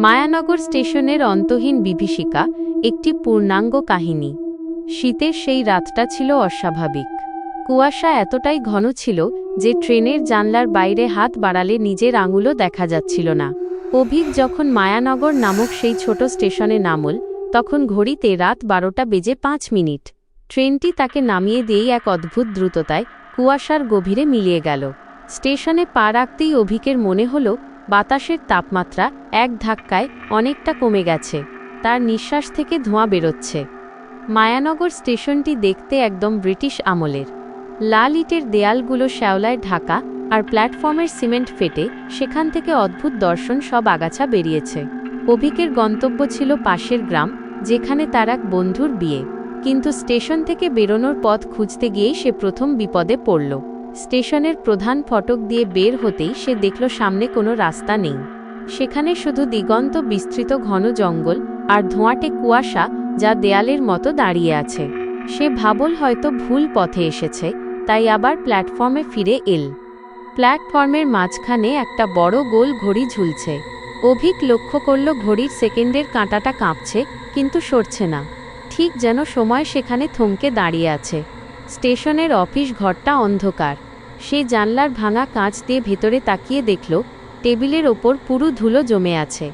মায়ানগর স্টেশনের অন্তহীন বিভীষিকা একটি পূর্ণাঙ্গ কাহিনী। শীতের সেই রাতটা ছিল অস্বাভাবিক। কুয়াশা এতটাই ঘন ছিল যে ট্রেনের জানলার বাইরে হাত বাড়ালে নিজের আঙুলও দেখা যাচ্ছিল না। অভিক যখন মায়ানগর নামক সেই ছোট স্টেশনে নামল, তখন ঘড়িতে রাত 12:05। ট্রেনটি তাকে নামিয়ে দিয়েই এক অদ্ভুত দ্রুততায় কুয়াশার গভীরে মিলিয়ে গেল। স্টেশনে পা রাখতেই অভিকের মনে হল বাতাসের তাপমাত্রা এক ধাক্কায় অনেকটা কমে গেছে। তার নিঃশ্বাস থেকে ধোঁয়া বেরোচ্ছে। মায়ানগর স্টেশনটি দেখতে একদম ব্রিটিশ আমলের। লাল ইটের দেয়ালগুলো শ্যাওলায় ঢাকা, আর প্ল্যাটফর্মের সিমেন্ট ফেটে সেখান থেকে অদ্ভুত দর্শন সব আগাছা বেরিয়েছে। অভিকের গন্তব্য ছিল পাশের গ্রাম, যেখানে তার এক বন্ধুর বিয়ে। কিন্তু স্টেশন থেকে বেরোনোর পথ খুঁজতে গিয়েই সে প্রথম বিপদে পড়ল। স্টেশনের প্রধান ফটক দিয়ে বের হতেই সে দেখল সামনে কোনো রাস্তা নেই। সেখানে শুধু দিগন্ত বিস্তৃত ঘন জঙ্গল আর ধোঁয়াটে কুয়াশা, যা দেয়ালের মতো দাঁড়িয়ে আছে। সে ভাবল হয়তো ভুল পথে এসেছে, তাই আবার প্ল্যাটফর্মে ফিরে এল। প্ল্যাটফর্মের মাঝখানে একটা বড় গোল ঘড়ি ঝুলছে। অভিক লক্ষ্য করল ঘড়ির সেকেন্ডের কাঁটাটা কাঁপছে, কিন্তু সরছে না। ঠিক যেন সময় সেখানে থমকে দাঁড়িয়ে আছে। স্টেশনের অফিস ঘরটা অন্ধকার। সে জানলার ভাঙা কাঁচ দিয়ে ভেতরে তাকিয়ে দেখল টেবিলের ওপর পুরো ধুলো জমে আছে।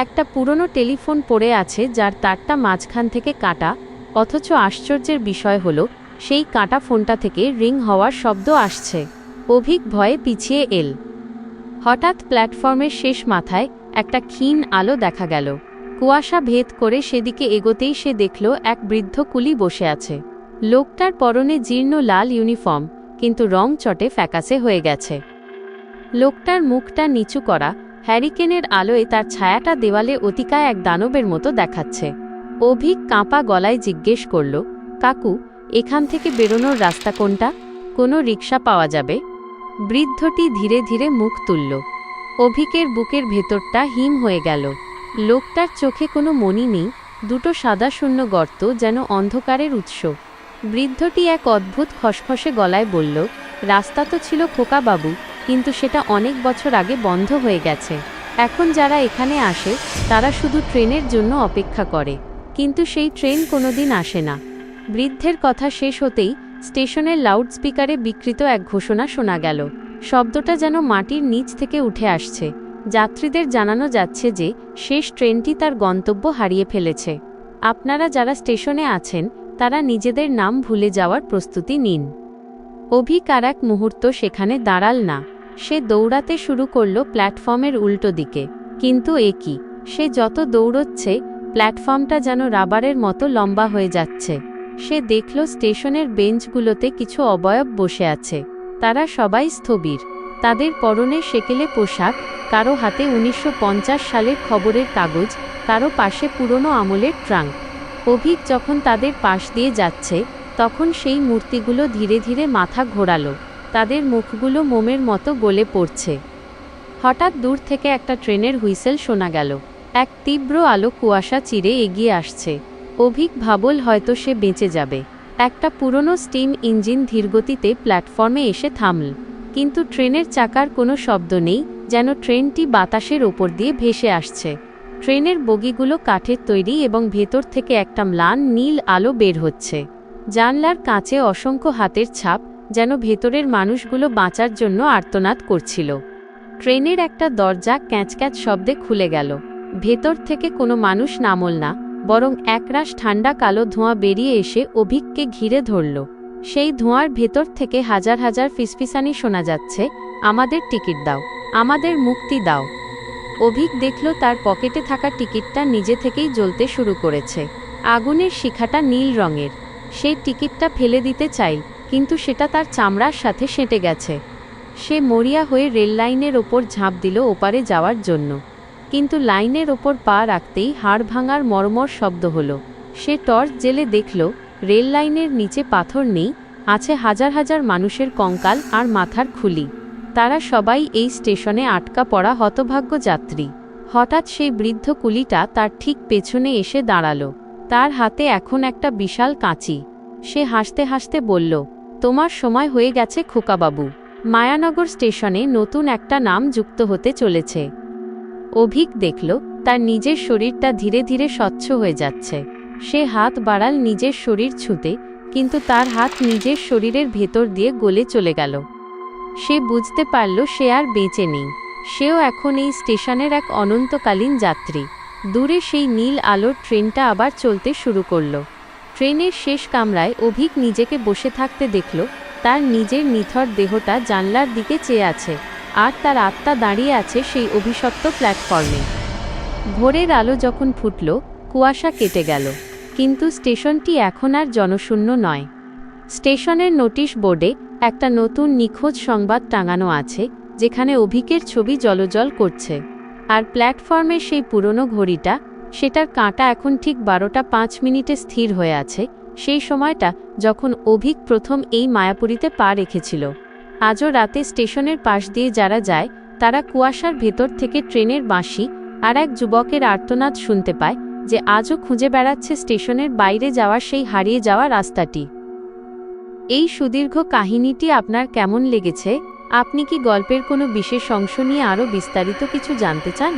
একটা পুরনো টেলিফোন পড়ে আছে, যার তারটা মাঝখান থেকে কাটা। অথচ আশ্চর্যের বিষয় হলো সেই কাটা ফোনটা থেকে রিং হওয়ার শব্দ আসছে। অভিক ভয়ে পিছিয়ে এল। হঠাৎ প্ল্যাটফর্মের শেষ মাথায় একটা ক্ষীণ আলো দেখা গেল। কুয়াশা ভেদ করে সেদিকে এগোতেই সে দেখল এক বৃদ্ধ কুলি বসে আছে। লোকটার পরনে জীর্ণ লাল ইউনিফর্ম, কিন্তু রং চটে ফ্যাকাসে হয়ে গেছে। লোকটার মুখটা নিচু করা, হ্যারিকেনের আলোয় তার ছায়াটা দেওয়ালে অতিকায় এক দানবের মতো দেখাচ্ছে। অভিক কাঁপা গলায় জিজ্ঞেস করল, কাকু, এখান থেকে বেরোনোর রাস্তা কোনটা? কোনো রিকশা পাওয়া যাবে? বৃদ্ধটি ধীরে ধীরে মুখ তুলল। অভিকের বুকের ভেতরটা হিম হয়ে গেল। লোকটার চোখে কোনো মণি নেই, দুটো সাদা শূন্য গর্ত যেন অন্ধকারের উৎস। বৃদ্ধটি এক অদ্ভুত খসখসে গলায় বলল, রাস্তা তো ছিল খোকাবাবু, কিন্তু সেটা অনেক বছর আগে বন্ধ হয়ে গেছে। এখন যারা এখানে আসে তারা শুধু ট্রেনের জন্য অপেক্ষা করে, কিন্তু সেই ট্রেন কোনোদিন আসে না। বৃদ্ধের কথা শেষ হতেই স্টেশনের লাউডস্পিকারে বিকৃত এক ঘোষণা শোনা গেল। শব্দটা যেন মাটির নিচ থেকে উঠে আসছে। যাত্রীদের জানানো যাচ্ছে যে শেষ ট্রেনটি তার গন্তব্য হারিয়ে ফেলেছে। আপনারা যারা স্টেশনে আছেন তারা নিজেদের নাম ভুলে যাওয়ার প্রস্তুতি নিন। অভিক আর এক মুহূর্ত সেখানে দাঁড়াল না। সে দৌড়াতে শুরু করল প্ল্যাটফর্মের উল্টো দিকে। কিন্তু এ কি, সে যত দৌড়চ্ছে প্ল্যাটফর্মটা যেন রাবারের মতো লম্বা হয়ে যাচ্ছে। সে দেখল স্টেশনের বেঞ্চগুলোতে কিছু অবয়ব বসে আছে। তারা সবাই স্থবির। তাদের পরনে সেকেলে পোশাক, কারো হাতে 1950 সালের খবরের কাগজ, কারো পাশে পুরনো আমলের ট্রাঙ্ক। অভিক যখন তাদের পাশ দিয়ে যাচ্ছে, তখন সেই মূর্তিগুলো ধীরে ধীরে মাথা ঘোরালো। তাদের মুখগুলো মোমের মতো গলে পড়ছে। হঠাৎ দূর থেকে একটা ট্রেনের হুইসেল শোনা গেল। এক তীব্র আলো কুয়াশা চিরে এগিয়ে আসছে। অভিক ভাবল হয়তো সে বেঁচে যাবে। একটা পুরনো স্টিম ইঞ্জিন ধীরগতিতে প্ল্যাটফর্মে এসে থামল। কিন্তু ট্রেনের চাকার কোনো শব্দ নেই, যেন ট্রেনটি বাতাসের ওপর দিয়ে ভেসে আসছে। ট্রেনের বগিগুলো কাঠের তৈরি এবং ভেতর থেকে একটা ম্লান নীল আলো বের হচ্ছে। জানলার কাঁচে অসংখ্য হাতের ছাপ, যেন ভেতরের মানুষগুলো বাঁচার জন্য আর্তনাদ করছিল। ট্রেনের একটা দরজা ক্যাঁচক্যাঁচ শব্দে খুলে গেল। ভেতর থেকে কোনো মানুষ নামল না, বরং একরাশ ঠান্ডা কালো ধোঁয়া বেরিয়ে এসে অভিককে ঘিরে ধরল। সেই ধোঁয়ার ভেতর থেকে হাজার হাজার ফিসফিসানি শোনা যাচ্ছে, আমাদের টিকিট দাও, আমাদের মুক্তি দাও। অভিক দেখল তার পকেটে থাকা টিকিটটা নিজে থেকেই জ্বলতে শুরু করেছে। আগুনের শিখাটা নীল রঙের। সেই টিকিটটা ফেলে দিতে চাইল, কিন্তু সেটা তার চামড়ার সাথে সেঁটে গেছে। সে মরিয়া হয়ে রেল লাইনের ওপর ঝাঁপ দিল ওপারে যাওয়ার জন্য। কিন্তু লাইনের ওপর পা রাখতেই হাড় ভাঙার মর্মর শব্দ হলো। সে টর্চ জেলে দেখল রেল লাইনের নিচে পাথর নেই, আছে হাজার হাজার মানুষের কঙ্কাল আর মাথার খুলি। তারা সবাই এই স্টেশনে আটকা পড়া হতভাগ্য যাত্রী। হঠাৎ সেই বৃদ্ধ কুলিটা তার ঠিক পেছনে এসে দাঁড়ালো। তার হাতে এখন একটা বিশাল কাঁচি। সে হাসতে হাসতে বলল, তোমার সময় হয়ে গেছে খোকাবাবু। মায়ানগর স্টেশনে নতুন একটা নাম যুক্ত হতে চলেছে। অভিক দেখল তার নিজের শরীরটা ধীরে ধীরে স্বচ্ছ হয়ে যাচ্ছে। সে হাত বাড়াল নিজের শরীর ছুঁতে, কিন্তু তার হাত নিজের শরীরের ভেতর দিয়ে গলে চলে গেল। সে বুঝতে পারল সে আর বেঁচে নেই। সেও এখন এই স্টেশনের এক অনন্তকালীন যাত্রী। দূরে সেই নীল আলোর ট্রেনটা আবার চলতে শুরু করল। ট্রেনের শেষ কামরায় অভিক নিজেকে বসে থাকতে দেখল। তার নিজের নিথর দেহটা জানলার দিকে চেয়ে আছে, আর তার আত্মা দাঁড়িয়ে আছে সেই অভিশপ্ত প্ল্যাটফর্মে। ভোরের আলো যখন ফুটল, কুয়াশা কেটে গেল, কিন্তু স্টেশনটি এখন আর জনশূন্য নয়। স্টেশনের নোটিশ বোর্ডে একটা নতুন নিখোঁজ সংবাদ টাঙানো আছে, যেখানে অভিকের ছবি জ্বলজ্বল করছে। আর প্ল্যাটফর্মের সেই পুরনো ঘড়িটা, সেটার কাঁটা এখন ঠিক 12টা 5 মিনিটে স্থির হয়ে আছে, সেই সময়টা যখন অভিক প্রথম এই মায়াপুরীতে পা রেখেছিল। আজও রাতে স্টেশনের পাশ দিয়ে যারা যায়, তারা কুয়াশার ভেতর থেকে ট্রেনের বাঁশি আর এক যুবকের আর্তনাদ শুনতে পায়, যে আজও খুঁজে বেড়াচ্ছে স্টেশনের বাইরে যাওয়ার সেই হারিয়ে যাওয়া রাস্তাটি। এই সুদীর্ঘ কাহিনীটি আপনার কেমন লেগেছে? আপনি কি গল্পের কোনো বিশেষ অংশ নিয়ে আরও বিস্তারিত কিছু জানতে চান?